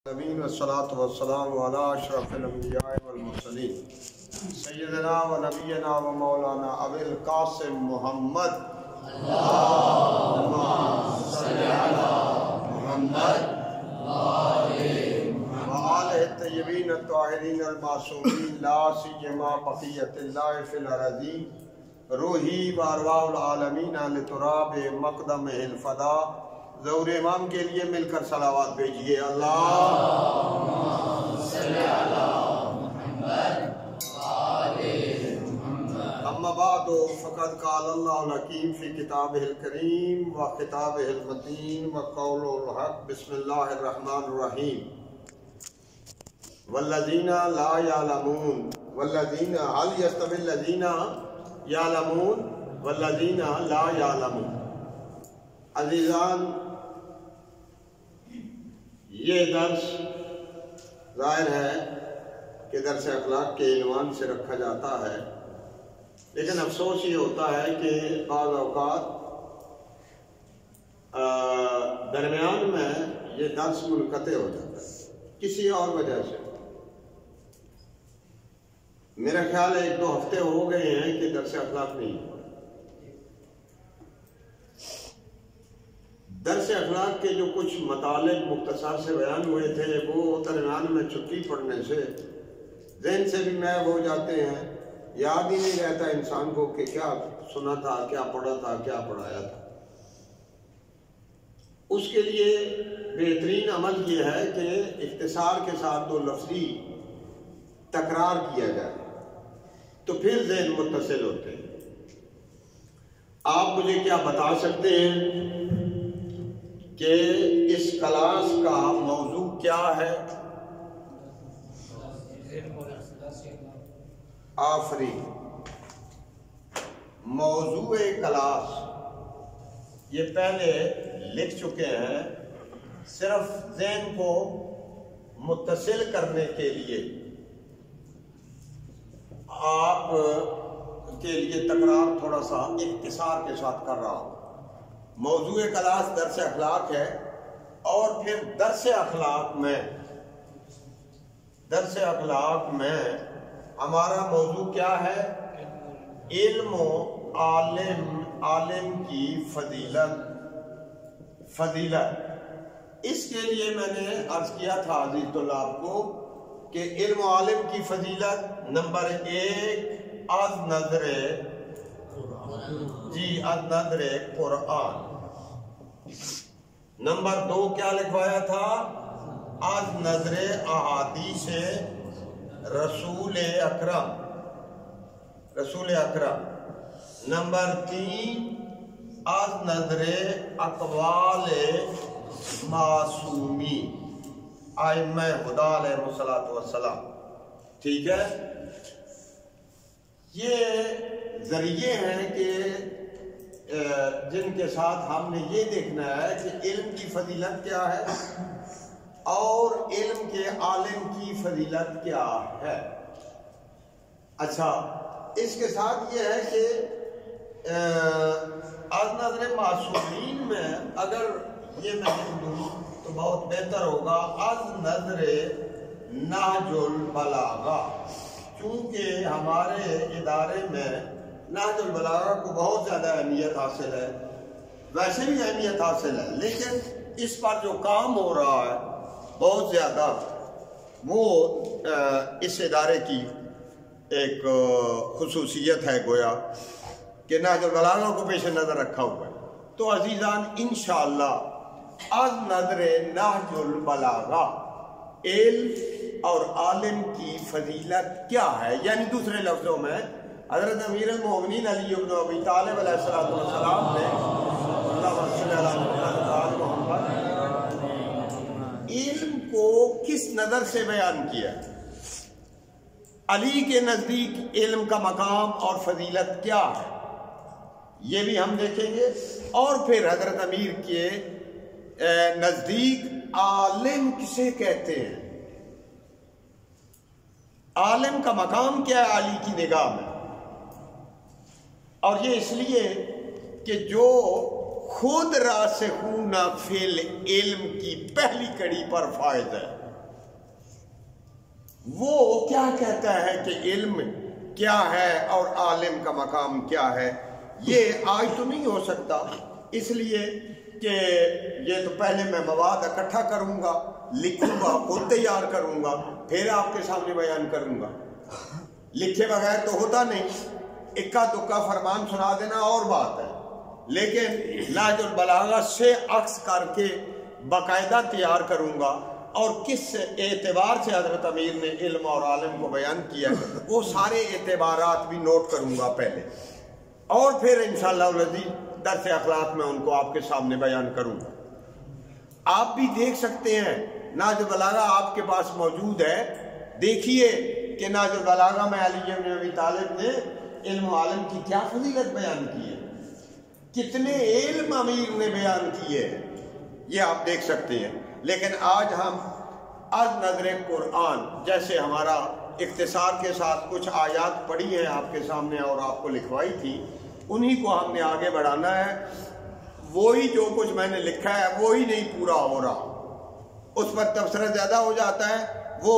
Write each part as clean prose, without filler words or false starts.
امین والصلاة والسلام علی اشرف الانبیاء والمرسلین سیدنا و نبینا و مولانا ابی القاسم محمد اللہم صلی علی محمد و آلہ الطیبین الطاہرین المعصومین لا سیما بقیۃ اللہ فی الارضین روحی و ارواح العالمین لتراب مقدم الفدا۔ ظہور امام کے لیے مل کر صلوات بھیجیے۔ اللہم صلی علی محمد اما بعد فقد قال اللہ الحکیم فی کتابہ الکریم و خطابہ المتین و قول الحق بسم اللہ الرحمن الرحیم والذین لا یعلمون والذین هل یستوی الذین یعلمون والذین لا یعلمون۔ عزیزان، یہ درس ظاہر ہے کہ درس اخلاق کے عنوان سے رکھا جاتا ہے، لیکن افسوس یہ ہوتا ہے کہ بعض اوقات درمیان میں یہ درس منقطع ہو جاتا ہے کسی اور وجہ سے۔ میرا خیال ہے 1-2 ہفتے ہو گئے ہیں کہ درس اخلاق نہیں ہوا۔ درس اخلاق کے جو کچھ مطالب مختصر سے بیان ہوئے تھے وہ درمیان میں چھٹی پڑنے سے ذہن سے بھی محو ہو جاتے ہیں، یاد ہی نہیں رہتا انسان کو کہ کیا سنا تھا، کیا پڑھا تھا، کیا پڑھایا تھا۔ اس کے لیے بہترین عمل یہ ہے کہ اختصار کے ساتھ 2 لفظی تکرار کیا جائے تو پھر ذہن متصل ہوتے ہیں۔ آپ مجھے کیا بتا سکتے ہیں کہ اس کلاس کا موضوع کیا ہے؟ آفرین، موضوع کلاس یہ پہلے لکھ چکے ہیں، صرف ذہن کو متصل کرنے کے لیے آپ کے لیے تکرار تھوڑا سا اختصار کے ساتھ کر رہا ہوں۔ موضوع کلاس درس اخلاق ہے، اور پھر درس اخلاق میں ہمارا موضوع کیا ہے؟ علم و عالم کی فضیلت۔ اس کے لیے میں نے عرض کیا تھا عزیز طلاب کو کہ علم و عالم کی فضیلت نمبر 1 از نظر قرآن، نمبر 2 کیا لکھوایا تھا؟ از نظر احادیث رسول اکرم۔ نمبر 3 از نظر اقوال معصومین ائمہ خدا علیہ السلام۔ ٹھیک ہے، یہ ذریعے ہیں کہ جن کے ساتھ ہم نے یہ دیکھنا ہے کہ علم کی فضیلت کیا ہے اور علم کے عالم کی فضیلت کیا ہے۔ اچھا، اس کے ساتھ یہ ہے کہ از نظر معصومین میں اگر یہ میں لکھ دوں تو بہت بہتر ہوگا، از نظر نہج البلاغہ، چونکہ ہمارے ادارے میں نہج البلاغہ کو بہت زیادہ اہمیت حاصل ہے، ویسے بھی اہمیت حاصل ہے، لیکن اس پر جو کام ہو رہا ہے بہت زیادہ، وہ اس ادارے کی ایک خصوصیت ہے گویا کہ نہج البلاغہ کو پیش نظر رکھا ہوا ہے۔ تو عزیزان، انشاءاللہ از نظر نہج البلاغہ علم اور عالم کی فضیلت کیا ہے، یعنی دوسرے لفظوں میں حضرت امیر المومنین علی بن ابی طالب علیہ السلام نے علم کو کس نظر سے بیان کیا؟ علی کے نزدیک علم کا مقام اور فضیلت کیا ہے، یہ بھی ہم دیکھیں گے، اور پھر حضرت امیر کے نزدیک عالم کسے کہتے ہیں، عالم کا مقام کیا ہے علی کی نگاہ میں، اور یہ اس لیے کہ جو خود راسخون فی العلم کی پہلی کڑی پر فائز ہے، وہ کیا کہتا ہے کہ علم کیا ہے اور عالم کا مقام کیا ہے، یہ آج تو نہیں ہو سکتا، اس لیے کہ یہ تو پہلے میں مواد اکٹھا کروں گا، لکھوں گا، خود تیار کروں گا، پھر آپ کے سامنے بیان کروں گا۔ لکھے بغیر تو ہوتا نہیں، اکا دکا فرمان سنا دینا اور بات ہے، لیکن نہج البلاغہ سے عکس کر کے باقاعدہ تیار کروں گا، اور کس اعتبار سے حضرت امیر نے علم اور عالم کو بیان کیا وہ سارے اعتبارات بھی نوٹ کروں گا پہلے، اور پھر انشاءاللہ العزیز درس اخلاق میں ان کو آپ کے سامنے بیان کروں گا۔ آپ بھی دیکھ سکتے ہیں نہج البلاغہ آپ کے پاس موجود ہے، دیکھیے کہ نہج البلاغہ میں علی بن ابی طالب نے علم و عالم کی کیا فضیلت بیان کی ہے، کتنے علم امیر نے بیان کیے، یہ آپ دیکھ سکتے ہیں۔ لیکن آج ہم از نظر قرآن، جیسے ہمارا اختصار کے ساتھ کچھ آیات پڑھی ہیں آپ کے سامنے اور آپ کو لکھوائی تھی، انہی کو ہم نے آگے بڑھانا ہے۔ وہی جو کچھ میں نے لکھا ہے وہی نہیں پورا ہو رہا، اس پر تبصرہ زیادہ ہو جاتا ہے، وہ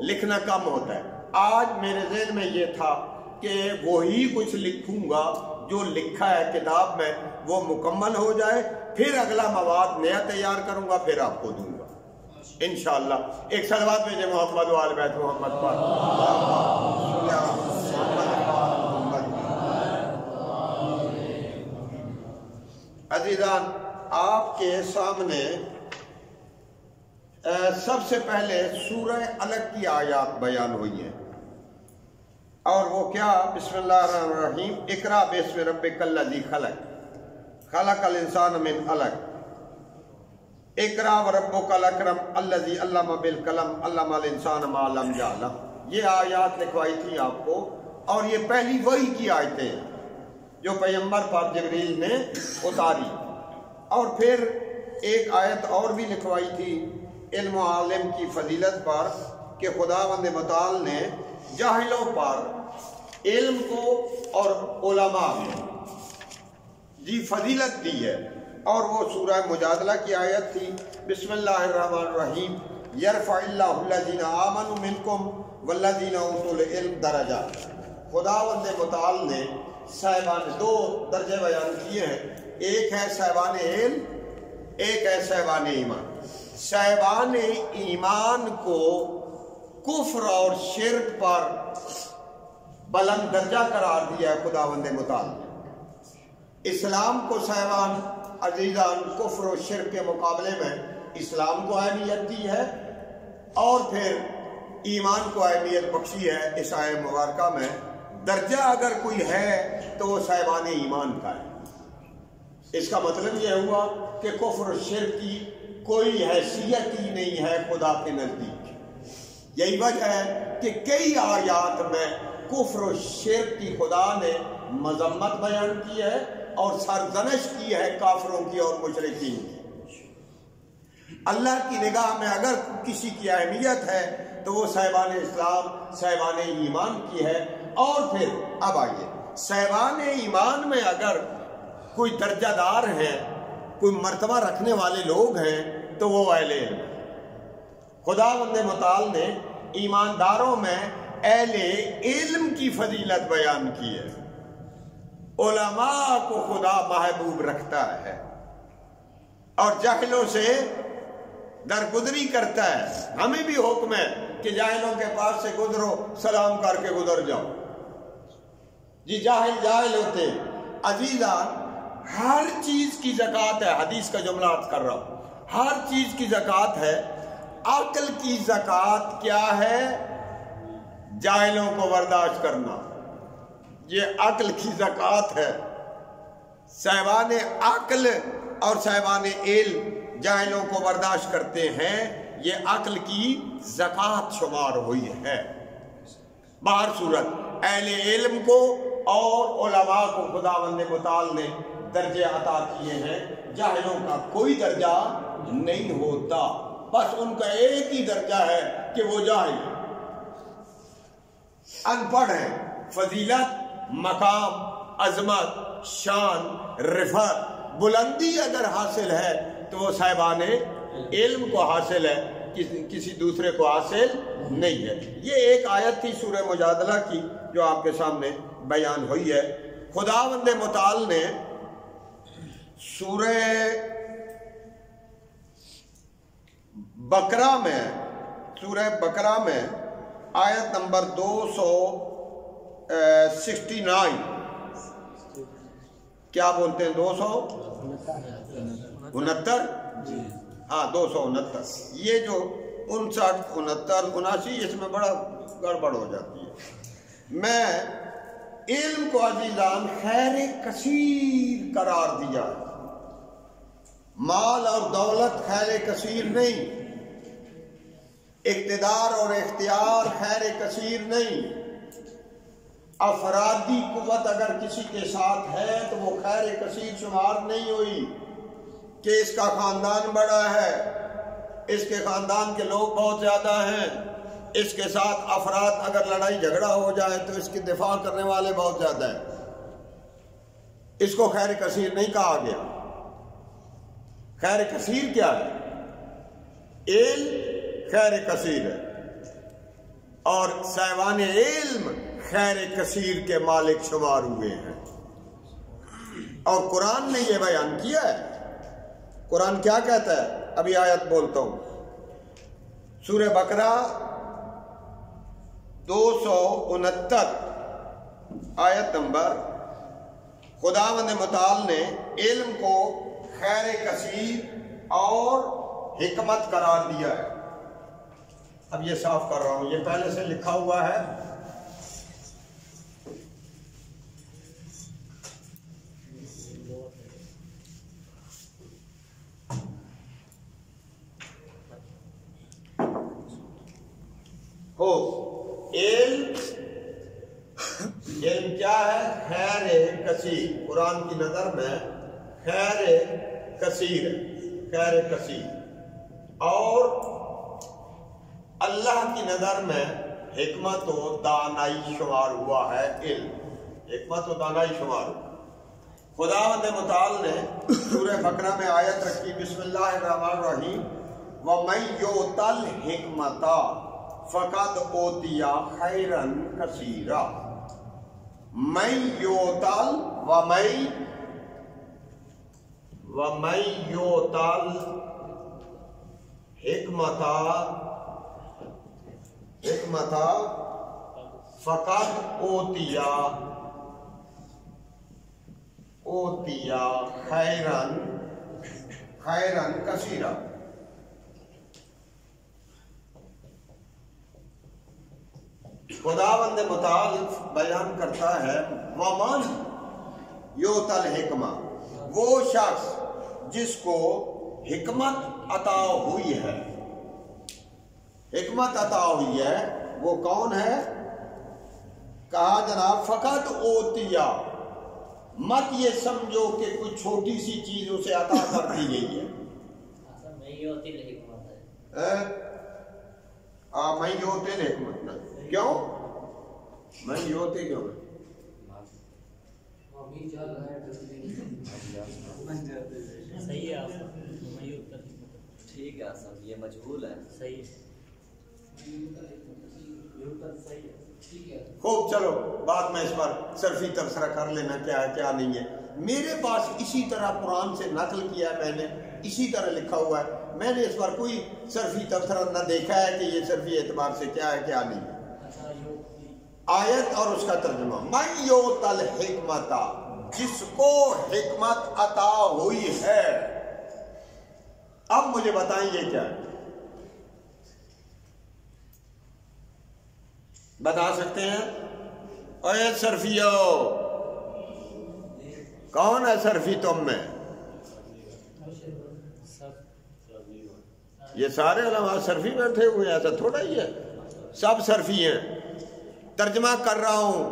لکھنا کم ہوتا ہے۔ آج میرے ذہن میں یہ تھا کہ وہی کچھ لکھوں گا جو لکھا ہے کتاب میں، وہ مکمل ہو جائے، پھر اگلا مواد نیا تیار کروں گا، پھر آپ کو دوں گا انشاءاللہ۔ ایک صلوات بھیجے محمد و آل بیت محمد پر۔ عزیزان، آپ کے سامنے سب سے پہلے سورہ علق کی آیات بیان ہوئی ہیں، اور وہ کیا؟ بسم اللہ الرحمن الرحیم، اقرأ باسم ربک الذی خلق خلق الانسان من علق اقرأ وربک الاکرم الذی علم بالقلم علم الانسان ما لم یعلم۔ یہ آیات لکھوائی تھی آپ کو، اور یہ پہلی وحی کی آیتیں جو پیغمبر پر جبریل نے اتاری، اور پھر ایک آیت اور بھی لکھوائی تھی علم و عالم کی فضیلت پر، کہ خداوند متعال نے جاہلوں پر علم کو اور علماء کو جی فضیلت دی ہے، اور وہ سورہ مجادلہ کی آیت تھی، بسم اللہ الرحمن الرحیم، یرفع اللہ الذین آمنوا منکم والذین اوتوا العلم درجات۔ خداوند متعال نے صاحبان دو درجے بیان کیے ہیں، ایک ہے صاحبان علم، ایک ہے صاحبان ایمان۔ صاحبان ایمان کو کفر اور شرک پر بلند درجہ قرار دیا ہے خداوند متعال نے۔ اسلام کو صاحبان عزیزان کفر و شرک کے مقابلے میں اسلام کو اہمیت دی ہے، اور پھر ایمان کو اہمیت بخشی ہے۔ اس آیت مبارکہ میں درجہ اگر کوئی ہے تو وہ صاحبان ایمان کا ہے۔ اس کا مطلب یہ ہوا کہ کفر و شرک کی کوئی حیثیت ہی نہیں ہے خدا کے نزدیک۔ یہی وجہ ہے کہ کئی آیات میں کفر و شرک کی خدا نے مذمت بیان کی ہے اور سرزنش کی ہے کافروں کی اور مشرکین کی۔ اللہ کی نگاہ میں اگر کسی کی اہمیت ہے تو وہ صاحبان اسلام، صاحبان ایمان کی ہے۔ اور پھر اب آئیے، صاحبان ایمان میں اگر کوئی درجہ دار ہیں، کوئی مرتبہ رکھنے والے لوگ ہیں تو وہ اہل علم۔ خداوند متعال نے ایمانداروں میں اہل علم کی فضیلت بیان کی ہے۔ علماء کو خدا محبوب رکھتا ہے اور جاہلوں سے درگزری کرتا ہے۔ ہمیں بھی حکم ہے کہ جاہلوں کے پاس سے گزرو، سلام کر کے گزر جاؤ۔ جی جاہل ہوتے عزیزان، ہر چیز کی زکوٰۃ ہے، حدیث کا جملہ عرض کر رہا ہوں، ہر چیز کی زکوٰۃ ہے۔ عقل کی زکوٰۃ کیا ہے؟ جاہلوں کو برداشت کرنا، یہ عقل کی زکوٰۃ ہے۔ صاحبان عقل اور صاحبان علم جاہلوں کو برداشت کرتے ہیں، یہ عقل کی زکوٰۃ شمار ہوئی ہے۔ باہر صورت اہل علم کو اور علماء کو خداوند متعال نے درجے عطا کیے ہیں، جاہلوں کا کوئی درجہ نہیں ہوتا، بس ان کا ایک ہی درجہ ہے کہ وہ جاہل ان پڑھ ہیں۔ فضیلت، مقام، عظمت، شان، رفعت، بلندی اگر حاصل ہے تو وہ صاحبان علم کو حاصل ہے، کسی دوسرے کو حاصل نہیں ہے۔ یہ ایک آیت تھی سورہ مجادلہ کی جو آپ کے سامنے بیان ہوئی ہے۔ خداوند متعال نے سورہ بقرہ میں آیت نمبر 269 کیا بولتے ہیں 269 ہاں 269 یہ جو 59 69 79 اس میں بڑا گڑبڑ ہو جاتی ہے۔ میں علم کو عزیزان خیر کثیر قرار دیا ہے، مال اور دولت خیر کثیر نہیں، اقتدار اور اختیار خیر کثیر نہیں، افرادی قوت اگر کسی کے ساتھ ہے تو وہ خیر کثیر شمار نہیں ہوئی کہ اس کا خاندان بڑا ہے، اس کے خاندان کے لوگ بہت زیادہ ہیں، اس کے ساتھ افراد اگر لڑائی جھگڑا ہو جائے تو اس کی دفاع کرنے والے بہت زیادہ ہیں، اس کو خیر کثیر نہیں کہا گیا۔ خیر کثیر کیا ہے؟ علم خیر کثیر ہے، اور صاحبان علم خیر کثیر کے مالک شمار ہوئے ہیں، اور قرآن نے یہ بیان کیا ہے۔ قرآن کیا کہتا ہے؟ ابھی آیت بولتا ہوں، سورہ بقرہ 269 آیت نمبر، خداوند متعال نے علم کو خیر کثیر اور حکمت قرار دیا ہے۔ اب یہ صاف کر رہا ہوں، یہ پہلے سے لکھا ہوا ہے، علم کیا ہے؟ خیر کثیر، قرآن کی نظر میں خیر کثیر ہے، خیر کثیر، اور اللہ کی نظر میں حکمت و دانائی شمار ہوا ہے۔ علم حکمت و دانائی شمار ہوا۔ خداوند متعال نے سورہ بقرہ میں آیت رکھی، بسم اللہ الرحمن الرحیم، وَمَن يُؤْتَ الْحِکْمَةَ فَقَدْ أُوتِیَ خَیْرًا کَثِیرًا۔ مَن يُؤْتَ وَمَن يُؤْتَ الْحِکْمَةَ فَقَدْ أُوتِیَ خَیْرًا کَثِیرًا۔ خداوند متعال بیان کرتا ہے، وَمَن یُؤْتَ الْحِکْمَةَ، وہ شخص جس کو حکمت عطا ہوئی ہے، حکمت عطا ہوئی ہے، وہ کون ہے؟ کہا جناب فقط اوتیا، مت یہ سمجھو کہ کوئی چھوٹی سی چیز اسے عطا کر دی گئی ہے۔ میں یوتی الحکمت، کیوں میں یوتی کیوں؟ ٹھیک ہے سب، یہ مجہول ہے، صحیح ہے۔ خوب، چلو بعد میں اس پر صرفی تبصرہ کر لینا کیا ہے کیا نہیں ہے۔ میرے پاس اسی طرح قرآن سے نقل کیا ہے، میں نے اسی طرح لکھا ہوا ہے، میں نے اس پر کوئی صرفی تبصرہ نہ دیکھا ہے کہ یہ صرفی اعتبار سے کیا ہے کیا نہیں ہے۔ آیت اور اس کا ترجمہ، من یؤت الحکمت، جس کو حکمت عطا ہوئی ہے۔ اب مجھے بتائیں یہ کیا ہے؟ بتا سکتے ہیں؟ اے صرفیو، کون ہے صرفی تم میں؟ یہ سارے علماء صرفی بیٹھے ہوئے ہیں، ایسا تھوڑا ہی ہے، سب صرفی ہیں۔ ترجمہ کر رہا ہوں،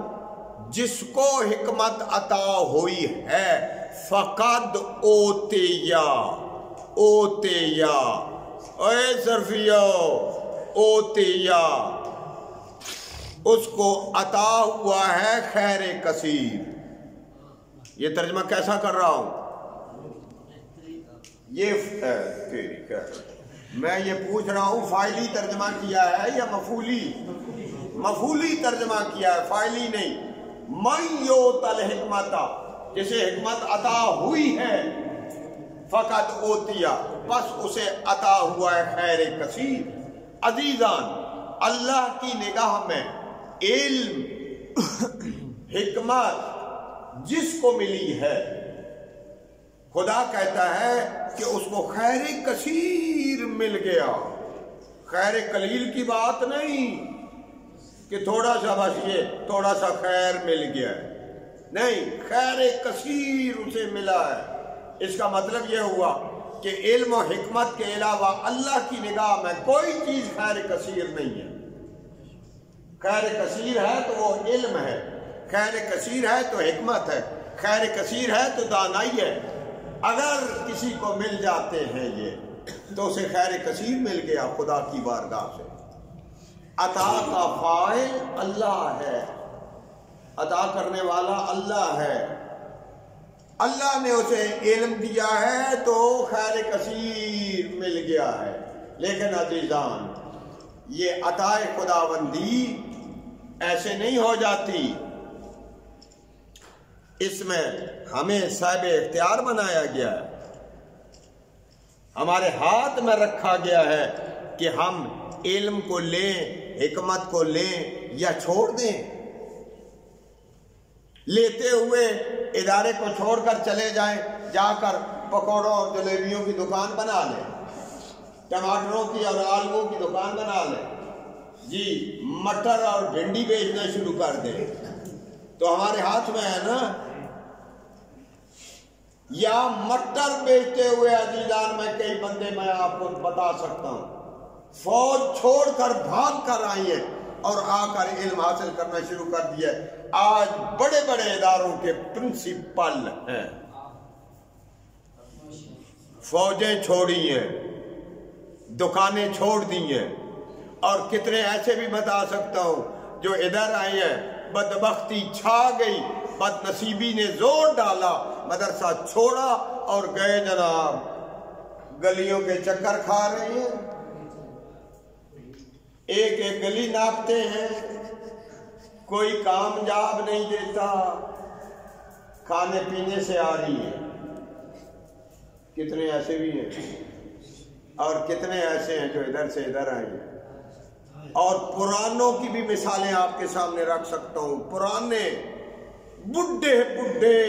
جس کو حکمت عطا ہوئی ہے، فقد اوتیا، اوتیا، اے صرفیو، اوتیا، اس کو عطا ہوا ہے خیر کثیر۔ یہ ترجمہ کیسا کر رہا ہوں؟ یہ میں یہ پوچھ رہا ہوں فائلی ترجمہ کیا ہے یا مفعولی؟ مفعولی ترجمہ کیا ہے، فائلی نہیں۔ من یؤت الحکمت، جسے حکمت عطا ہوئی ہے، فقط اوتیا، بس اسے عطا ہوا ہے خیر کثیر۔ عزیزان، اللہ کی نگاہ میں علم حکمت جس کو ملی ہے، خدا کہتا ہے کہ اس کو خیر کثیر مل گیا۔ خیر قلیل کی بات نہیں کہ تھوڑا سا بس یہ تھوڑا سا خیر مل گیا ہے، نہیں، خیر کثیر اسے ملا ہے۔ اس کا مطلب یہ ہوا کہ علم و حکمت کے علاوہ اللہ کی نگاہ میں کوئی چیز خیر کثیر نہیں ہے۔ خیر کثیر ہے تو وہ علم ہے، خیر کثیر ہے تو حکمت ہے، خیر کثیر ہے تو دانائی ہے۔ اگر کسی کو مل جاتے ہیں یہ تو اسے خیر کثیر مل گیا خدا کی بارگاہ سے۔ عطا کا فاعل اللہ ہے، عطا کرنے والا اللہ ہے۔ اللہ نے اسے علم دیا ہے تو خیر کثیر مل گیا ہے۔ لیکن عزیزان، یہ عطا خداوندی ایسے نہیں ہو جاتی، اس میں ہمیں صاحب اختیار بنایا گیا ہے، ہمارے ہاتھ میں رکھا گیا ہے کہ ہم علم کو لیں، حکمت کو لیں یا چھوڑ دیں۔ لیتے ہوئے ادارے کو چھوڑ کر چلے جائیں، جا کر پکوڑوں اور جلیبیوں کی دکان بنا لیں، ٹماٹروں کی اور آلووں کی دکان بنا لیں، جی مٹر اور بھنڈی بیچنا شروع کر دیں، تو ہمارے ہاتھ میں ہے نا۔ یا مٹر بیچتے ہوئے عزیزان میں کئی بندے میں آپ کو بتا سکتا ہوں فوج چھوڑ کر بھاگ کر آئی ہیں اور آ کر علم حاصل کرنا شروع کر دیا ہے۔ آج بڑے بڑے اداروں کے پرنسپل ہیں، فوجیں چھوڑی ہیں، دکانیں چھوڑ دی ہیں، اور کتنے ایسے بھی بتا سکتا ہوں جو ادھر آئے ہیں، بدبختی چھا گئی، بد نصیبی نے زور ڈالا، مدرسہ چھوڑا اور گئے جناب گلیوں کے چکر کھا رہے ہیں، ایک ایک گلی ناپتے ہیں، کوئی کامیاب نہیں دیتا، کھانے پینے سے آ رہی ہے۔ کتنے ایسے بھی ہیں اور کتنے ایسے ہیں جو ادھر سے ادھر آئے ہیں۔ اور پرانوں کی بھی مثالیں آپ کے سامنے رکھ سکتا ہوں، پرانے بڈھے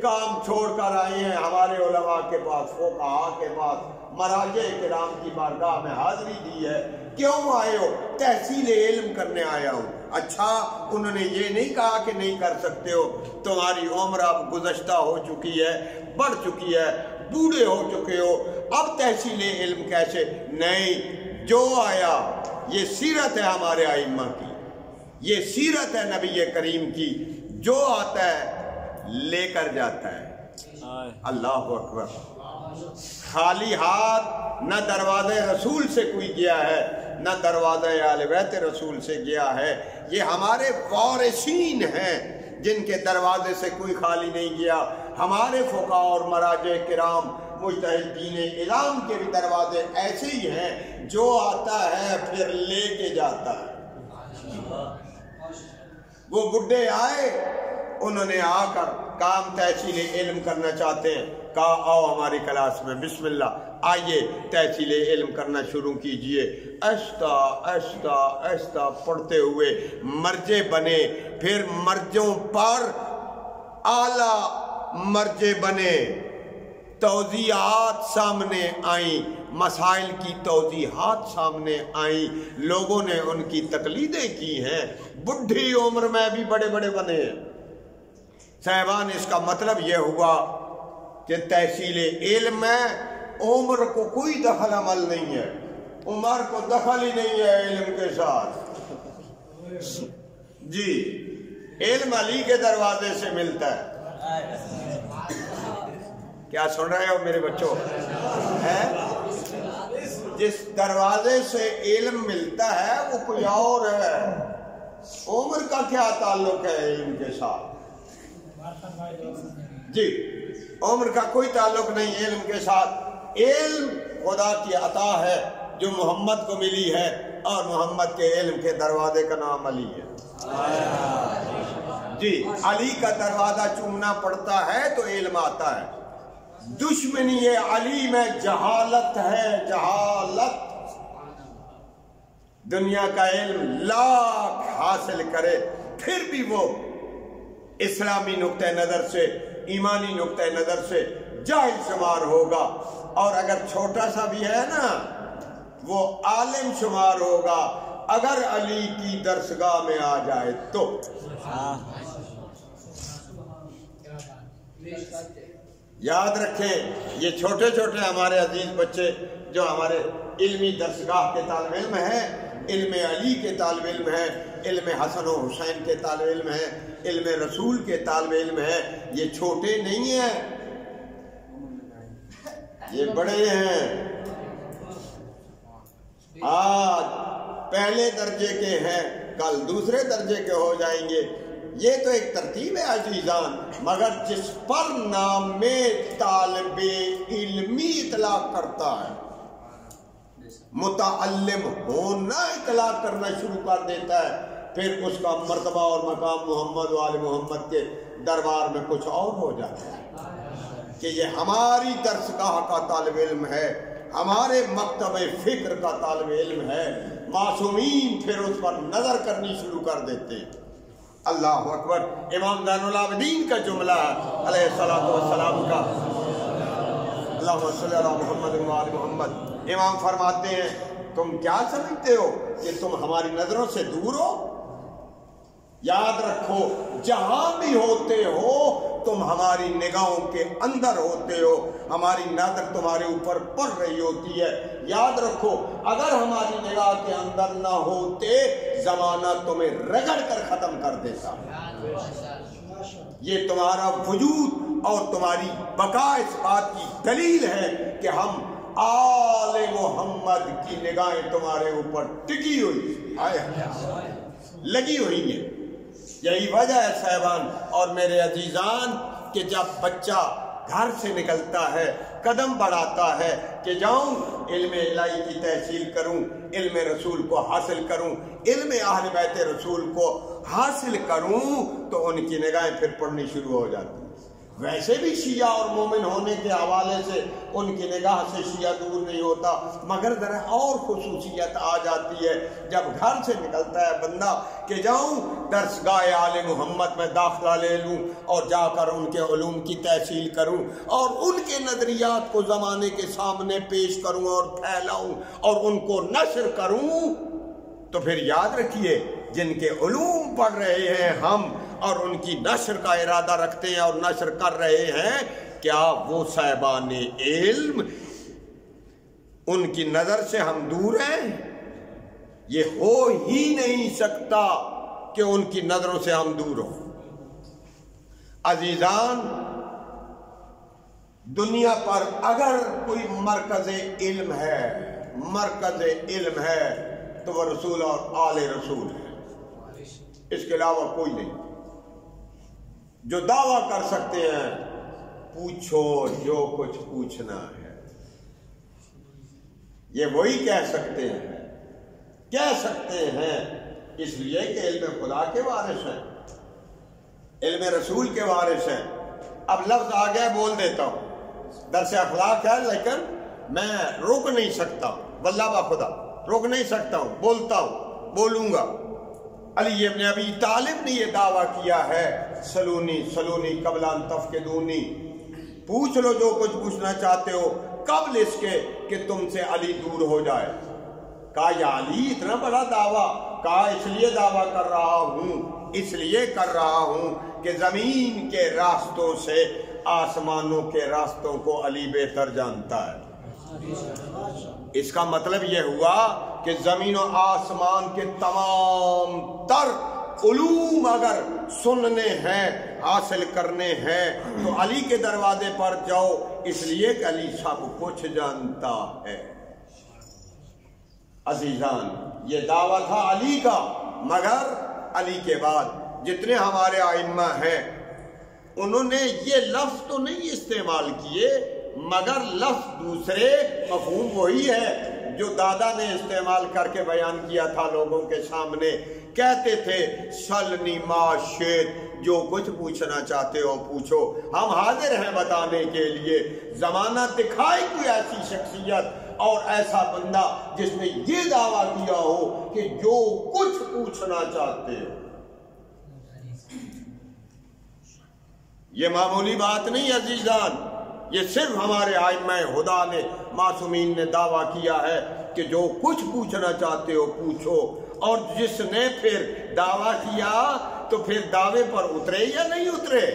کام چھوڑ کر آئے ہیں ہمارے علماء کے پاس، فقہاء کے پاس، مراجع کرام کی بارگاہ میں حاضری دی ہے۔ کیوں آئے ہو؟ تحصیل علم کرنے آیا ہوں۔ اچھا، انہوں نے یہ نہیں کہا کہ نہیں کر سکتے ہو، تمہاری عمر اب گزشتہ ہو چکی ہے، بڑھ چکی ہے، بوڑھے ہو چکے ہو، اب تحصیل علم کیسے؟ نہیں، جو آیا، یہ سیرت ہے ہمارے ائمہ کی، یہ سیرت ہے نبی کریم کی، جو آتا ہے لے کر جاتا ہے۔ اللہ اکبر۔ خالی ہاتھ نہ دروازے رسول سے کوئی گیا ہے، نہ دروازہ اہل بیت رسول سے گیا ہے۔ یہ ہمارے وارثین ہیں جن کے دروازے سے کوئی خالی نہیں گیا۔ ہمارے فقہاء اور مراجع کرام مجتہدین اعلام کے بھی دروازے ایسے ہی ہیں، جو آتا ہے پھر لے کے جاتا ہے۔ وہ بڈھے آئے، انہوں نے آ کر کام تحصیل علم کرنا چاہتے ہیں، کہا آؤ ہماری کلاس میں، بسم اللہ، آئیے تحصیل علم کرنا شروع کیجئے۔ آہستہ آہستہ آہستہ پڑھتے ہوئے مرجع بنے، پھر مرجعوں پر اعلیٰ مرجع بنے، توضیحات سامنے آئیں، مسائل کی توضیحات سامنے آئیں، لوگوں نے ان کی تقلیدیں کی ہیں، بڈھی عمر میں بھی بڑے بڑے بنے ہیں۔ صاحبان، اس کا مطلب یہ ہوا کہ تحصیل علم میں عمر کو کوئی دخل عمل نہیں ہے، عمر کو دخل ہی نہیں ہے علم کے ساتھ۔ جی، علم علی کے دروازے سے ملتا ہے۔ کیا سن رہے ہو میرے بچوں؟ جس دروازے سے علم ملتا ہے وہ کوئی اور ہے، عمر کا کیا تعلق ہے علم کے ساتھ؟ جی، عمر کا کوئی تعلق نہیں علم کے ساتھ۔ علم خدا کی عطا ہے، جو محمد کو ملی ہے، اور محمد کے علم کے دروازے کا نام علی ہے۔ جی، علی کا دروازہ چومنا پڑتا ہے تو علم آتا ہے۔ دشمنی علی میں جہالت ہے، جہالت۔ دنیا کا علم لاکھ حاصل کرے پھر بھی وہ اسلامی نقطہ نظر سے، ایمانی نقطہ نظر سے جاہل شمار ہوگا، اور اگر چھوٹا سا بھی ہے نا وہ عالم شمار ہوگا اگر علی کی درسگاہ میں آ جائے تو۔ یاد رکھیں، یہ چھوٹے چھوٹے ہمارے عزیز بچے جو ہمارے علمی درسگاہ کے طالب علم ہیں، علم علی کے طالب علم ہیں، علم حسن و حسین کے طالب علم ہیں، علم رسول کے طالب علم ہیں، یہ چھوٹے نہیں ہیں، یہ بڑے ہیں۔ آج پہلے درجے کے ہیں، کل دوسرے درجے کے ہو جائیں گے۔ یہ تو ایک ترتیب ہے عزیزان، مگر جس پر نام طالب علمی اطلاق کرتا ہے، متعلم ہونا اطلاق کرنا شروع کر دیتا ہے، پھر اس کا مرتبہ اور مقام محمد و آل محمد کے دربار میں کچھ اور ہو جاتا ہے کہ یہ ہماری درسگاہ کا طالب علم ہے، ہمارے مکتب فکر کا طالب علم ہے۔ معصومین پھر اس پر نظر کرنی شروع کر دیتے ہیں۔ اللہ اکبر۔ امام زین العابدین کا جملہ علیہ الصلوۃ والسلام کا، اللہم صلی علی محمد و آل محمد، امام فرماتے ہیں تم کیا سمجھتے ہو کہ تم ہماری نظروں سے دور ہو؟ یاد رکھو، جہاں بھی ہوتے ہو تم ہماری نگاہوں کے اندر ہوتے ہو، ہماری نظر تمہارے اوپر پڑ رہی ہوتی ہے۔ یاد رکھو، اگر ہماری نگاہ کے اندر نہ ہوتے زمانہ تمہیں رگڑ کر ختم کر دیتا۔ یہ تمہارا وجود اور تمہاری بقا اس بات کی دلیل ہے کہ ہم آل محمد کی نگاہیں تمہارے اوپر ٹکی ہوئی، لگی ہوئی ہیں۔ یہی وجہ ہے صاحبان اور میرے عزیزان کہ جب بچہ گھر سے نکلتا ہے، قدم بڑھاتا ہے کہ جاؤں علم الہی کی تحصیل کروں، علم رسول کو حاصل کروں، علم اہل بیت رسول کو حاصل کروں، تو ان کی نگاہیں پھر پڑھنی شروع ہو جاتی ہیں۔ ویسے بھی شیعہ اور مومن ہونے کے حوالے سے ان کی نگاہ سے شیعہ دور نہیں ہوتا، مگر ذرا اور خصوصیت آ جاتی ہے جب گھر سے نکلتا ہے بندہ کہ جاؤں درسگاہ آل محمد میں داخلہ لے لوں اور جا کر ان کے علوم کی تحصیل کروں اور ان کے نظریات کو زمانے کے سامنے پیش کروں اور پھیلاؤں اور ان کو نشر کروں، تو پھر یاد رکھیے جن کے علوم پڑھ رہے ہیں ہم اور ان کی نشر کا ارادہ رکھتے ہیں اور نشر کر رہے ہیں، کیا وہ صاحبان علم ان کی نظر سے ہم دور ہیں؟ یہ ہو ہی نہیں سکتا کہ ان کی نظروں سے ہم دور ہوں۔ عزیزان، دنیا پر اگر کوئی مرکز علم ہے تو وہ رسول اور آل رسول ہے، اس کے علاوہ کوئی نہیں۔ جو دعویٰ کر سکتے ہیں پوچھو جو کچھ پوچھنا ہے، یہ وہی کہہ سکتے ہیں اس لیے کہ علم خدا کے وارث ہیں، علم رسول کے وارث ہیں۔ اب لفظ آ گیا بول دیتا ہوں، درس اخلاق ہے لیکن میں رک نہیں سکتا، واللہ با خدا رک نہیں سکتا ہوں، بولتا ہوں، بولوں گا۔ علی ابن ابی طالب نے یہ دعویٰ کیا ہے، سلونی قبل ان تفقدونی، پوچھ لو جو کچھ پوچھنا چاہتے ہو قبل اس کے کہ تم سے علی دور ہو جائے۔ کہا یا علی اتنا بڑا دعویٰ؟ کہا اس لیے دعویٰ کر رہا ہوں کہ زمین کے راستوں سے آسمانوں کے راستوں کو علی بہتر جانتا ہے۔ اس کا مطلب یہ ہوا کہ زمین و آسمان کے تمام تر علوم اگر سننے ہیں، حاصل کرنے ہیں تو علی کے دروازے پر جاؤ، اس لیے کہ علی سب کچھ جانتا ہے۔ عزیزان، یہ دعویٰ تھا علی کا، مگر علی کے بعد جتنے ہمارے ائمہ ہیں انہوں نے یہ لفظ تو نہیں استعمال کیے، مگر لفظ دوسرے، مفہوم وہی ہے۔ جو دادا نے استعمال کر کے بیان کیا تھا لوگوں کے سامنے. کہتے تھے سلنی ما شئت، جو کچھ پوچھنا چاہتے ہو پوچھو، ہم حاضر ہیں بتانے کے لیے. زمانہ دکھائے کوئی ایسی شخصیت اور ایسا بندہ جس نے یہ دعویٰ کیا ہو کہ جو کچھ پوچھنا چاہتے ہو. یہ معمولی بات نہیں عزیزان، یہ صرف ہمارے ائمہ خدا نے معصومین نے دعویٰ کیا ہے کہ جو کچھ پوچھنا چاہتے ہو پوچھو. اور جس نے پھر دعویٰ کیا تو پھر دعوے پر اترے یا نہیں اترے؟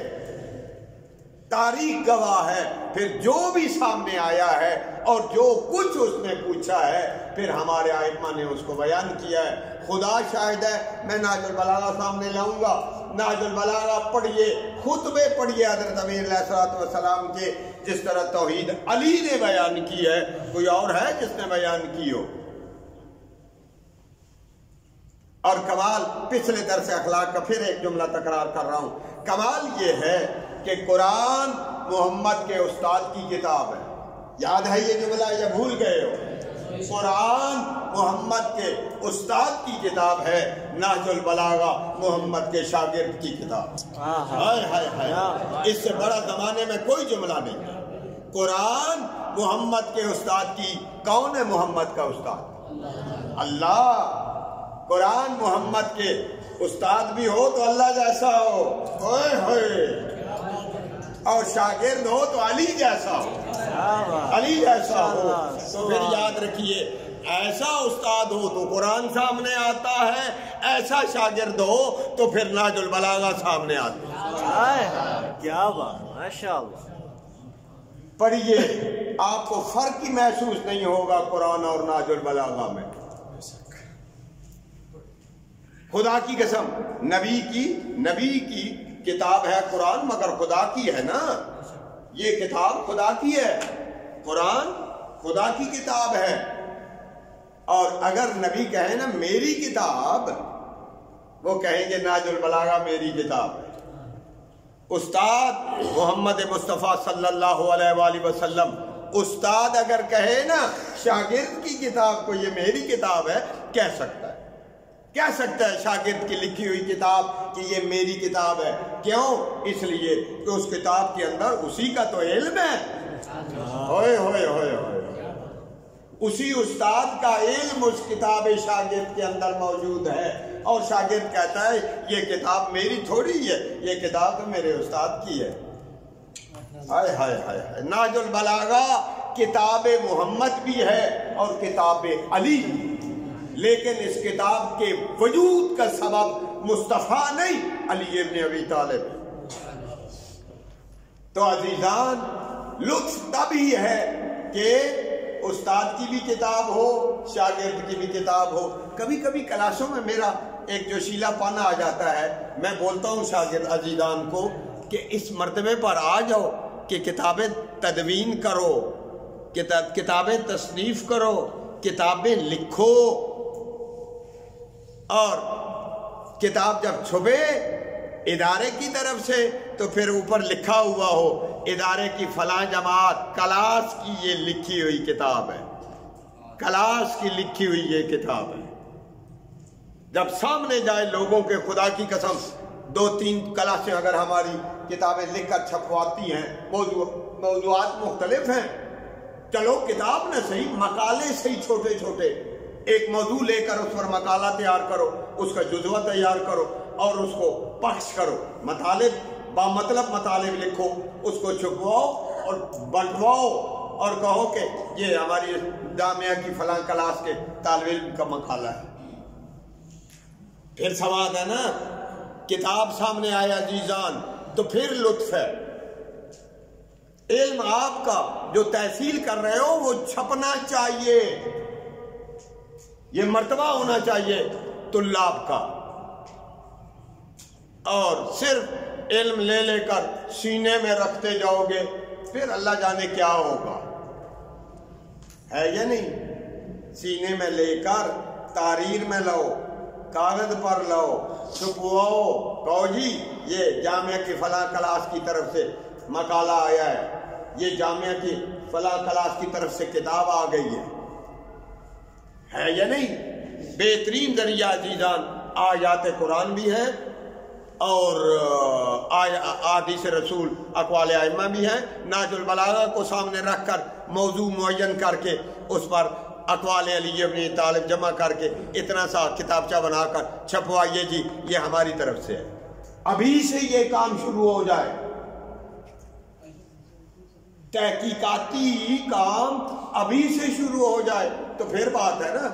تاریخ گواہ ہے. پھر جو بھی سامنے آیا ہے اور جو کچھ اس نے پوچھا ہے پھر ہمارے ائمہ نے اس کو بیان کیا ہے. خدا شاہد ہے، میں نہج البلاغہ سامنے لاؤں گا. نہج البلاغہ پڑھیے، خطبے پڑھیے حضرت امیر علیہ الصلوۃ والسلام کے، جس طرح توحید علی نے بیان کی ہے. کوئی اور ہے جس نے بیان کی ہو؟ اور کمال، پچھلے درس اخلاق کا پھر ایک جملہ تکرار کر رہا ہوں، کمال یہ ہے کہ قرآن محمد کے استاد کی کتاب ہے. یاد ہے یہ جملہ یا بھول گئے ہو؟ قرآن محمد کے استاد کی کتاب ہے، نہج البلاغہ محمد کے شاگرد کی کتاب. ہائے ہائے ہائے، اس سے بڑا زمانے میں کوئی جملہ نہیں. قرآن محمد کے استاد کی. کون ہے محمد کا استاد؟ اللہ. قرآن محمد کے استاد بھی ہو تو اللہ جیسا ہو، ہوئے ہوئے، اور شاگرد ہو تو علی جیسا ہو، علی جیسا ہو. تو پھر یاد رکھیے، ایسا استاد ہو تو قرآن سامنے آتا ہے، ایسا شاگرد ہو تو پھر نہج البلاغہ سامنے آتا ہے. کیا بات، ماشاءاللہ. پڑھیے، آپ کو فرق ہی محسوس نہیں ہوگا قرآن اور نہج البلاغہ میں. خدا کی قسم، نبی کی کتاب ہے قرآن، مگر خدا کی ہے نا. یہ کتاب خدا کی ہے، قرآن خدا کی کتاب ہے. اور اگر نبی کہے نا میری کتاب، وہ کہیں گے نہج البلاغہ میری کتاب ہے. استاد محمد مصطفیٰ صلی اللہ علیہ وآلہ وسلم، استاد اگر کہے نا شاگرد کی کتاب کو یہ میری کتاب ہے، کہہ سکتا ہے شاگرد کی لکھی ہوئی کتاب کہ یہ میری کتاب ہے. کیوں؟ اس لیے کہ اس کتاب کے اندر اسی کا تو علم ہے. ہوئے ہوئے ہوئے ہوئے، اسی استاد کا علم اس کتاب شاگرد کے اندر موجود ہے. اور شاگرد کہتا ہے یہ کتاب میری تھوڑی ہے، یہ کتاب تو میرے استاد کی ہے. ہائے ہائے ہائے. نہج البلاغہ کتاب محمد بھی ہے اور کتاب علی، لیکن اس کتاب کے وجود کا سبب مصطفیٰ نہیں، علی ابن ابی طالب. تو عزیزان، لطف تب ہی ہے کہ استاد کی بھی کتاب ہو، شاگرد کی بھی کتاب ہو. کبھی کبھی کلاسوں میں میرا ایک جوشیلا پانا آ جاتا ہے. میں بولتا ہوں شاگرد عزیزان کو کہ اس مرتبے پر آ جاؤ کہ کتابیں تدوین کرو، کتابیں تصنیف کرو، کتابیں لکھو. اور کتاب جب چھپے ادارے کی طرف سے تو پھر اوپر لکھا ہوا ہو ادارے کی فلاں جماعت کلاس کی یہ لکھی ہوئی کتاب ہے، کلاس کی لکھی ہوئی یہ کتاب ہے. جب سامنے جائے لوگوں کے، خدا کی قسم 2-3 کلاسیں اگر ہماری کتابیں لکھ کر چھپواتی ہیں، موضوعات مختلف ہیں، چلو کتاب نہ صحیح، مقالے صحیح چھوٹے چھوٹے، ایک موضوع لے کر اس پر مقالہ تیار کرو، اس کا جزوہ تیار کرو اور اس کو پخش کرو. مطالب بامطلب مطالب لکھو، اس کو چھپواؤ اور بنٹواؤ اور کہو کہ یہ ہماری جامعہ کی فلاں کلاس کے طالب علم کا مقالہ ہے. پھر سواد ہے نا، کتاب سامنے آیا عزیزان تو پھر لطف ہے. علم آپ کا جو تحصیل کر رہے ہو وہ چھپنا چاہیے، یہ مرتبہ ہونا چاہیے طلاب کا. اور صرف علم لے لے کر سینے میں رکھتے جاؤ گے پھر اللہ جانے کیا ہوگا، ہے یا نہیں؟ سینے میں لے کر تحریر میں لاؤ، کاغذ پر لاؤ، چھپواؤ، کہو جی یہ جامعہ کی فلاں کلاس کی طرف سے مقالہ آیا ہے، یہ جامعہ کی فلاں کلاس کی طرف سے کتاب آ گئی ہے. ہے یا نہیں؟ بہترین ذریعہ عزیزان آیات قرآن بھی ہے اور احادیث رسول اقوال ائمہ بھی ہیں. نہج البلاغہ کو سامنے رکھ کر موضوع معین کر کے اس پر اقوال علی ابن طالب جمع کر کے اتنا سا کتابچہ بنا کر چھپوائیے جی، یہ ہماری طرف سے ہے. ابھی سے یہ کام شروع ہو جائے، تحقیقاتی کام ابھی سے شروع ہو جائے تو پھر بات ہے نا.